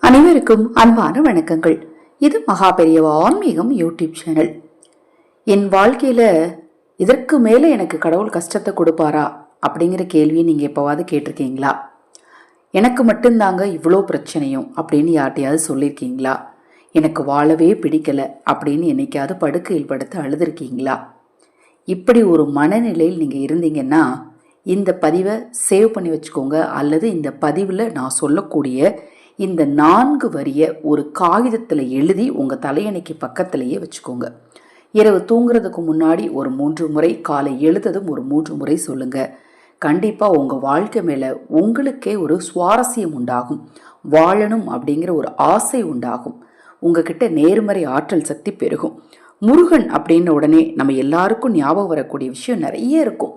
அனைவருக்கும் அன்பான வணக்கங்கள். இது மகாபெரியவா ஆன்மீகம் யூடியூப் சேனல். என் வாழ்க்கையில இதற்கு மேல எனக்கு கடவுள் கஷ்டத்தை கொடுப்பாரா அப்படிங்கிற கேள்வியை நீங்க எப்பவாவது கேட்டிருக்கீங்களா? எனக்கு மட்டும்தாங்க இவ்வளோ பிரச்சனையும் அப்படின்னு யார்ட்டையாவது சொல்லியிருக்கீங்களா? எனக்கு வாழவே பிடிக்கல அப்படின்னு என்னைக்காவது படுக்கையில் படுத்து அழுதுருக்கீங்களா? இப்படி ஒரு மனநிலையில் நீங்க இருந்தீங்கன்னா இந்த பதிவை சேவ் பண்ணி வச்சுக்கோங்க. அல்லது இந்த பதிவில் நான் சொல்லக்கூடிய இந்த 4 வரியை ஒரு காகிதத்தில் எழுதி உங்கள் தலையணைக்கு பக்கத்திலேயே வச்சுக்கோங்க. இரவு தூங்குறதுக்கு முன்னாடி ஒரு 3 முறை, காலை எழுததும் ஒரு 3 முறை சொல்லுங்கள். கண்டிப்பாக உங்கள் வாழ்க்கை மேலே உங்களுக்கே ஒரு சுவாரஸ்யம் உண்டாகும். வாழணும் அப்படிங்கிற ஒரு ஆசை உண்டாகும். உங்ககிட்ட நேர்மறை ஆற்றல் சக்தி பெருகும். முருகன் அப்படின்ன உடனே நம்ம எல்லாருக்கும் ஞாபகம் வரக்கூடிய விஷயம் நிறைய இருக்கும்.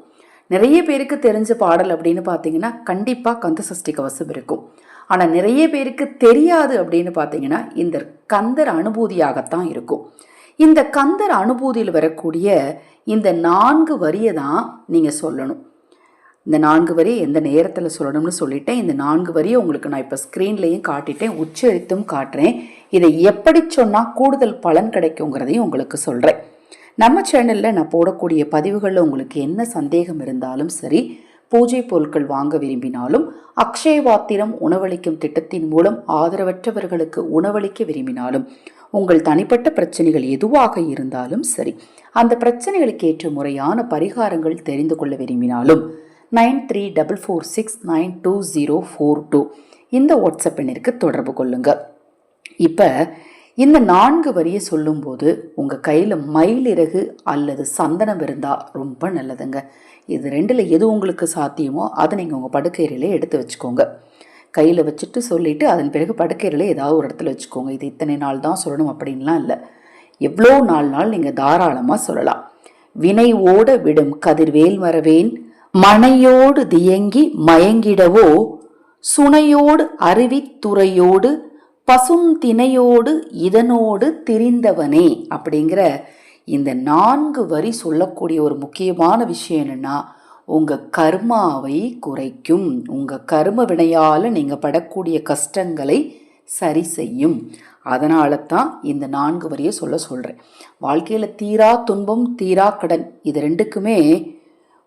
நிறைய பேருக்கு தெரிஞ்ச பாடல் அப்படின்னு பார்த்தீங்கன்னா கண்டிப்பாக கந்தசஷ்டி கவசம் இருக்கும். ஆனால் நிறைய பேருக்கு தெரியாது அப்படின்னு பார்த்தீங்கன்னா இந்த கந்தர் அனுபூதியாகத்தான் இருக்கும். இந்த கந்தர் அனுபூதியில் வரக்கூடிய இந்த 4 வரியை தான் நீங்கள் சொல்லணும். இந்த 4 வரியை எந்த நேரத்தில் சொல்லணும்னு சொல்லிட்டேன். இந்த 4 வரியை உங்களுக்கு நான் இப்போ ஸ்க்ரீன்லேயும் காட்டிட்டேன், உச்சரித்தும் காட்டுறேன். இதை எப்படி சொன்னால் கூடுதல் பலன் கிடைக்குங்கிறதையும் உங்களுக்கு சொல்கிறேன். நம்ம சேனலில் நான் போடக்கூடிய பதிவுகளில் உங்களுக்கு என்ன சந்தேகம் இருந்தாலும் சரி, பூஜை பொருட்கள் வாங்க விரும்பினாலும், அக்ஷயவாத்திரம் உணவளிக்கும் திட்டத்தின் மூலம் ஆதரவற்றவர்களுக்கு உணவளிக்க விரும்பினாலும், உங்கள் தனிப்பட்ட பிரச்சனைகள் எதுவாக இருந்தாலும் சரி, அந்த பிரச்சனைகளுக்கு ஏற்ற முறையான பரிகாரங்கள் தெரிந்து கொள்ள விரும்பினாலும் 9344692042 இந்த வாட்ஸ்அப் எண்ணிற்கு தொடர்பு கொள்ளுங்க. இப்போ இந்த 4 வரியை சொல்லும்போது உங்கள் கையில் மயிலிறகு அல்லது சந்தனம் இருந்தால் ரொம்ப நல்லதுங்க. இது 2ல் எது உங்களுக்கு சாத்தியமோ அதை நீங்கள் உங்கள் படுக்கையிலே எடுத்து வச்சுக்கோங்க. கையில் வச்சுட்டு சொல்லிவிட்டு அதன் பிறகு படுக்கையிலே ஏதாவது ஒரு இடத்துல வச்சுக்கோங்க. இது இத்தனை நாள் தான் சொல்லணும் அப்படின்லாம் இல்லை. எவ்வளோ நாள் நீங்கள் தாராளமாக சொல்லலாம். வினை ஓட விடும் கதிர்வேல் மறவேன், மனையோடு தியங்கி மயங்கிடவோ, சுனையோடு அருவித்துறையோடு பசுந்தினையோடு இதனோடு திரிந்தவனே அப்படிங்கிற இந்த 4 வரி சொல்லக்கூடிய ஒரு முக்கியமான விஷயம் என்னென்னா, உங்கள் கர்மாவை குறைக்கும். உங்கள் கர்ம வினையால் நீங்கள் படக்கூடிய கஷ்டங்களை சரி செய்யும். அதனால தான் இந்த 4 வரியை சொல்கிறேன். வாழ்க்கையில் தீரா துன்பம் தீரா கடன், இது 2க்குமே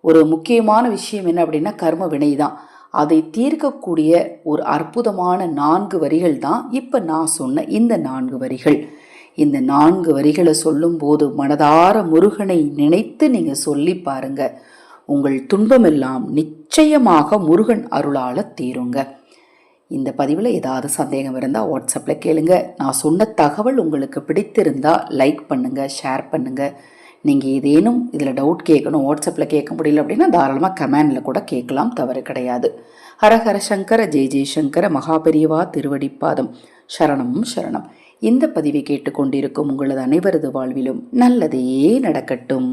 ஒரு முக்கியமான விஷயம் என்ன அப்படின்னா கர்ம வினை தான். அதை தீர்க்கக்கூடிய ஒரு அற்புதமான 4 வரிகள் தான் இப்போ நான் சொன்ன இந்த 4 வரிகள். இந்த 4 வரிகளை சொல்லும்போது மனதார முருகனை நினைத்து நீங்கள் சொல்லி பாருங்க. உங்கள் துன்பமெல்லாம் நிச்சயமாக முருகன் அருளால் தீருங்க. இந்த பதிவில் ஏதாவது சந்தேகம் இருந்தால் வாட்ஸ்அப்பில் கேளுங்க. நான் சொன்ன தகவல் உங்களுக்கு பிடித்திருந்தால் லைக் பண்ணுங்கள், ஷேர் பண்ணுங்கள். நீங்கள் ஏதேனும் இதில் டவுட் கேட்கணும், வாட்ஸ்அப்பில் கேட்க முடியல அப்படின்னா தாராளமாக கமெண்டில் கூட கேட்கலாம், தவறு கிடையாது. ஹரஹர சங்கர ஜெய ஜெயசங்கர மகாபெரியவா திருவடிப்பாதம் சரணம் சரணம். இந்த பதிவை கேட்டுக்கொண்டிருக்கும் உங்களது அனைவரது வாழ்விலும் நல்லதே நடக்கட்டும்.